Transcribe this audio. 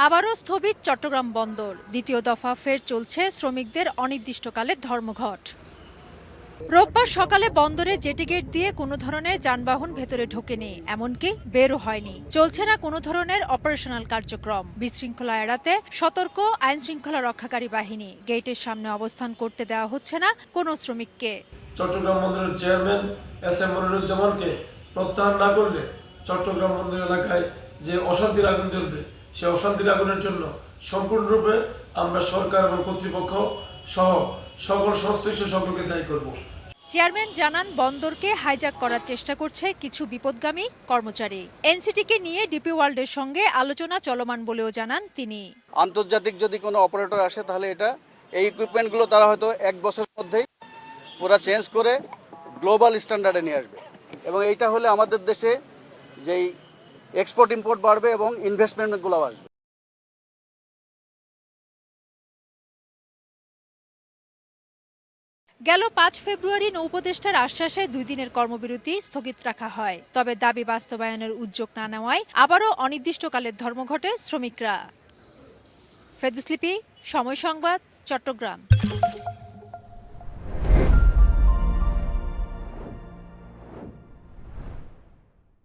আবারও স্থগিত চট্টগ্রাম বন্দর। দ্বিতীয় দফা ফের চলছে শ্রমিকদের অনির্দিষ্টকালের ধর্মঘট। রোববার সকালে বন্দরে জেটি গেট দিয়ে কোনো ধরনের যানবাহন ভেতরে ঢোকেনি, এমনকি বেরও হয়নি। চলছে না কোনো ধরনের অপারেশনাল কার্যক্রম। বিশৃঙ্খলা এড়াতে সতর্ক আইন শৃঙ্খলা রক্ষাকারী বাহিনী। গেটের সামনে অবস্থান করতে দেওয়া হচ্ছে না কোনো শ্রমিককে। চট্টগ্রাম বন্দরের চেয়ারম্যান এস.এম. মনিরুজ্জামানকে প্রত্যাহার না করলে চট্টগ্রাম বন্দর এলাকায় যে অশান্তির আগুন জ্বলবে, সেই অশান্তির আগুনের জন্য সম্পূর্ণরূপে আমরা সরকার এবং কর্তৃপক্ষ সহ সকল সংশ্লিষ্ট সকলকে দায়ী করব। চেয়ারম্যান জানান, বন্দরকে হাইজ্যাক করার চেষ্টা করছে কিছু বিপদগামী কর্মচারী। এনসিটিকে নিয়ে ডিপি ওয়ার্ল্ডের সঙ্গে আলোচনা চলমান বলেও জানান তিনি। আন্তর্জাতিক যদি কোনো অপারেটর আসে তাহলে এই ইকুইপমেন্টগুলো তারা হয়তো 1 বছরের মধ্যেই পুরো চেঞ্জ করে গ্লোবাল স্ট্যান্ডার্ডে নিয়ে আসবে, এবং এইটা হলে আমাদের দেশে যেই এক্সপোর্ট ইম্পোর্ট বাড়বে এবং ইনভেস্টমেন্টগুলো বাড়বে। গেল ৫ ফেব্রুয়ারি নৌপদেষ্টার আশ্বাসে ২ দিনের কর্মবিরতি স্থগিত রাখা হয়। তবে দাবি বাস্তবায়নের উদ্যোগ না নেওয়ায় আবারও অনির্দিষ্টকালের ধর্মঘটে শ্রমিকরা। ফেরদৌস লিপি, সময় সংবাদ, চট্টগ্রাম।